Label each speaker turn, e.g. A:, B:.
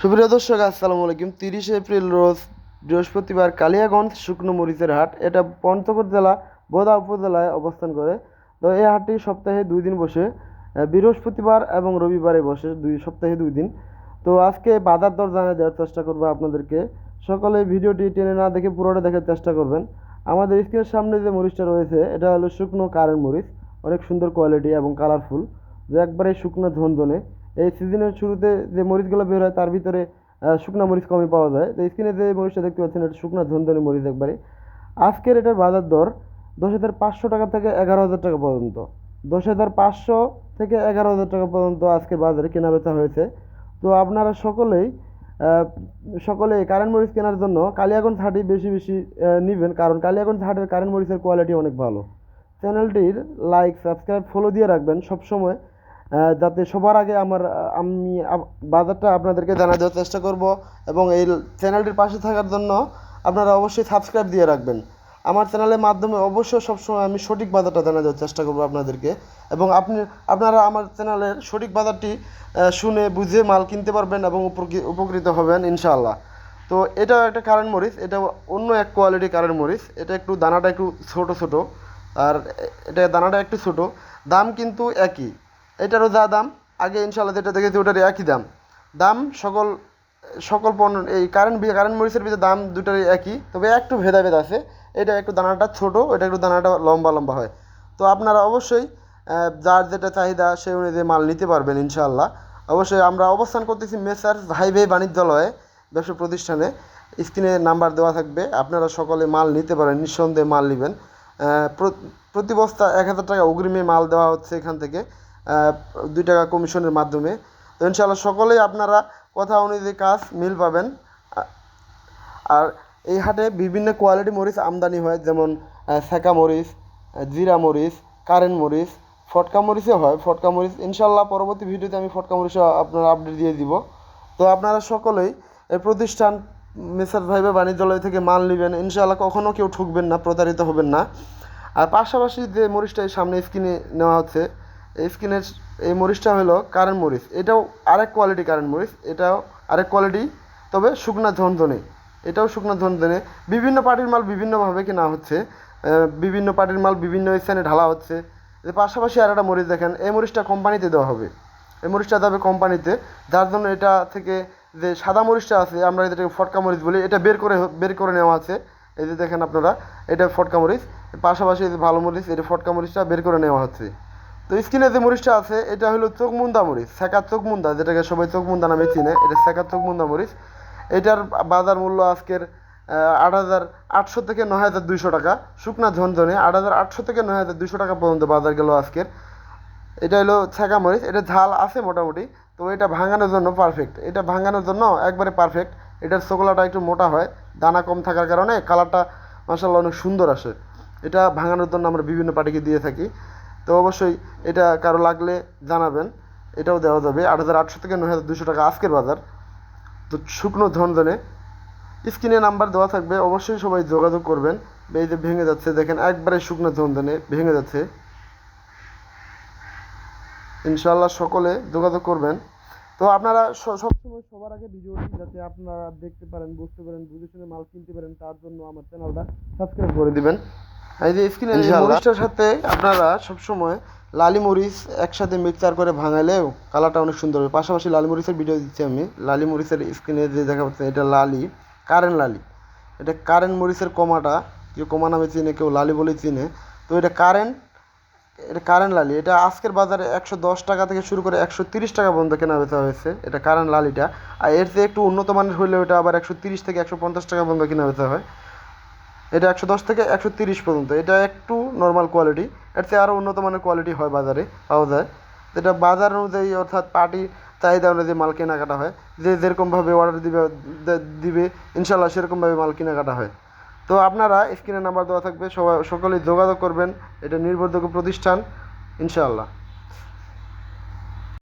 A: সুপ্রিয় দর্শক, আসসালামু আলাইকুম। 30 এপ্রিল রোজ বৃহস্পতিবার কালিয়াগঞ্জ শুকনো মরিচের হাট। এটা পঞ্চগড় জেলা বোদা উপজেলায় অবস্থান করে। তো এই হাটটি সপ্তাহে 2 দিন বসে, বৃহস্পতিবার এবং রবিবারে বসে, সপ্তাহে 2 দিন। তো আজকে বাজার দর জানিয়ে দেওয়ার চেষ্টা করবো আপনাদেরকে। সকলে ভিডিওটি টেনে না দেখে পুরোটা দেখার চেষ্টা করবেন। আমাদের স্ক্রিনের সামনে যে মরিচটা রয়েছে এটা হলো শুকনো কারেন্ট মরিচ, অনেক সুন্দর কোয়ালিটি এবং কালারফুল, যে একবারে শুকনো ধনধনে। এই সিজনের শুরুতে যে মরিচগুলো বের হয় তার ভিতরে শুকনা মরিচ কমই পাওয়া যায়। তো স্ক্রিনে যে মরিচটা দেখতে পাচ্ছেন এটা শুকনা ধনধনে মরিচ একবারে। আজকের এটার বাজার দর 10,500 টাকা থেকে 11,000 টাকা পর্যন্ত। 10,500 থেকে 11,000 টাকা পর্যন্ত আজকের বাজারে কেনা বেচা হয়েছে। তো আপনারা সকলেই কারেন্ট মরিচ কেনার জন্য কালিয়াগঞ্জ হাটই বেশি বেশি নেবেন, কারণ কালিয়াগঞ্জ হাটের কারেন্ট মরিচের কোয়ালিটি অনেক ভালো। চ্যানেলটির লাইক, সাবস্ক্রাইব, ফলো দিয়ে রাখবেন সবসময়, যাতে সবার আগে আমি বাজারটা আপনাদেরকে জানা দেওয়ার চেষ্টা করব। এবং এই চ্যানেলটির পাশে থাকার জন্য আপনারা অবশ্যই সাবস্ক্রাইব দিয়ে রাখবেন। আমার চ্যানেলের মাধ্যমে অবশ্যই সবসময় আমি সঠিক বাজারটা জানা দেওয়ার চেষ্টা করব আপনাদেরকে। এবং আপনারা আমার চ্যানেলের সঠিক বাজারটি শুনে বুঝে মাল কিনতে পারবেন এবং উপকৃত হবেন ইনশাআল্লাহ। তো এটা একটা কারেন্ট মরিচ, এটা অন্য এক কোয়ালিটি কারেন্ট মরিচ। এটা একটু দানাটা একটু ছোট ছোট, আর এটা দানাটা একটু ছোট, দাম কিন্তু একই। এটারও যা দাম আগে ইনশাল্লাহ যেটা দেখেছি ওটারই একই দাম। দাম সকল সকল পণ্য এই কারেন্ট মরিচের ভিতরে দাম দুটারই একই, তবে একটু ভেদাভেদ আছে। এটা একটু দানাটা ছোট, এটা একটু দানাটা লম্বা লম্বা হয়। তো আপনারা অবশ্যই যার যেটা চাহিদা সেই অনুযায়ী মাল নিতে পারবেন ইনশাআল্লাহ। অবশ্যই আমরা অবস্থান করতেছি মেসার্স ভাই ভাই বাণিজ্যালয়ে, ব্যবসা প্রতিষ্ঠানে। স্ক্রিনে নাম্বার দেওয়া থাকবে, আপনারা সকলে মাল নিতে পারেন, নিঃসন্দেহে মাল নেবেন। প্রতি বস্তা 1,000 টাকা অগ্রিমে মাল দেওয়া হচ্ছে এখান থেকে, 2 টাকা কমিশনের মাধ্যমে। তো ইনশাআল্লাহ সকলেই আপনারা কথা অনুযায়ী কাজ মিল পাবেন। আর এই হাটে বিভিন্ন কোয়ালিটি মরিচ আমদানি হয়, যেমন সেকা মরিচ, জিরা মরিচ, কারেন্ট মরিচ, ফটকা মরিচও হয়। ফটকা মরিচ ইনশাআল্লাহ পরবর্তী ভিডিওতে আমি ফটকা মরিচও আপনারা আপডেট দিয়ে দিব। তো আপনারা সকলেই এই প্রতিষ্ঠান মেসার্স ভাই ভাই বাণিজ্যালয় থেকে মাল নেবেন ইনশাআল্লাহ, কখনও কেউ ঠকবেন না, প্রতারিত হবেন না। আর পাশাপাশি যে মরিচটা সামনে স্ক্রিনে নেওয়া হচ্ছে, এই স্ক্রিনের এই মরিচটা হলো কারেন্ট মরিচ। এটাও আরেক কোয়ালিটি কারেন্ট মরিচ, এটাও আরেক কোয়ালিটি, তবে শুকনা ধনধনে। এটাও শুকনা ধনধনে। বিভিন্ন পার্টির মাল বিভিন্নভাবে কেনা হচ্ছে, বিভিন্ন পার্টির মাল বিভিন্ন স্থানে ঢালা হচ্ছে। এর পাশাপাশি আর একটা মরিচ দেখেন, এই মরিচটা কোম্পানিতে দেওয়া হবে। এই মরিচটা দেবে কোম্পানিতে, যার জন্য এটা থেকে যে সাদা মরিচটা আছে, আমরা যেটাকে ফটকা মরিচ বলি, এটা বের করে নেওয়া আছে। এই যে দেখেন আপনারা, এটা ফটকা মরিচ। পাশাপাশি এই যে ভালো মরিচ, এটা ফটকা মরিচটা বের করে নেওয়া হচ্ছে। তো স্ক্রিনে যে মরিচটা আছে এটা হলো চোখমুন্দা মরিচ, সেকা চোখমুন্দা, যেটাকে সবাই চোখমুন্দা নামে চিনে, এটা সেকা চোখমুন্দা মরিচ। এটার বাজার মূল্য আজকের 8,800 থেকে 9,200 টাকা। শুকনা ঝনঝনে 8,800 থেকে 9,200 টাকা পর্যন্ত বাজার গেল আজকের। এটা হলো ছেঁকা মরিচ, এটা ঝাল আছে মোটামুটি। তো এটা ভাঙানোর জন্য পারফেক্ট, এটা ভাঙানোর জন্য একবারে পারফেক্ট। এটার চোকলাটা একটু মোটা হয়, দানা কম থাকার কারণে কালারটা মাশাআল্লাহ অনেক সুন্দর আসে। এটা ভাঙানোর জন্য আমরা বিভিন্ন পার্টিকে দিয়ে থাকি। তো অবশ্যই এটা কারো লাগলে জানাবেন, এটাও দেওয়া যাবে। 8,800 থেকে 9,200 টাকা আজকের বাজার। তো শুকনো ধনধনে স্ক্রিনে নাম্বার দেওয়া থাকবে, অবশ্যই সবাই যোগাযোগ করবেন। এই যে ভেঙে যাচ্ছে দেখেন, একবারে শুকনো ধনধনে ভেঙে যাচ্ছে। ইনশাআল্লাহ সকলে যোগাযোগ করবেন। তো আপনারা সবসময় সবার আগে ভিডিওটি যাতে আপনারা দেখতে পারেন, বুঝতে পারেন, বুঝে শুনে মাল কিনতে পারেন, তার জন্য আমার চ্যানেলটা সাবস্ক্রাইব করে দিবেন। এই যে স্ক্রিনে মরিচটার সাথে আপনারা সবসময় লালি মরিচ একসাথে মিক্সচার করে ভাঙালেও কালারটা অনেক সুন্দর হবে। পাশাপাশি লালি মরিচের ভিডিও দিচ্ছি আমি। লালি মরিচের স্ক্রিনে যে দেখা পাচ্ছে এটা লালি, কারেন্ট লালি। এটা কারেন্ট মরিচের কমাটা, কেউ কমা নামে চিনে, কেউ লালি বলে চিনে। তো এটা কারেন্ট লালি। এটা আজকের বাজারে 110 টাকা থেকে শুরু করে 130 টাকা পর্যন্ত কেনা বেচা হয়েছে, এটা কারেন্ট লালিটা। আর এর চেয়ে একটু উন্নত মানের হলে ওটা আবার 130 থেকে 150 টাকা পর্যন্ত কেনা বেচা হয়। এটা 110 থেকে 130 পর্যন্ত, এটা একটু নর্মাল কোয়ালিটি। এর চেয়ে আরও উন্নত মানের কোয়ালিটি হয়, বাজারে পাওয়া যায়। এটা বাজার অনুযায়ী, অর্থাৎ পার্টি চাহিদা অনুযায়ী মাল কেনাকাটা হয়। যে যেরকমভাবে অর্ডার দিবে ইনশাল্লাহ সেরকমভাবে মাল কেনাকাটা হয়। তো আপনারা স্ক্রিনে নাম্বার দেওয়া থাকবে, সকলেই যোগাযোগ করবেন। এটা নির্ভরযোগ্য প্রতিষ্ঠান ইনশাআল্লাহ।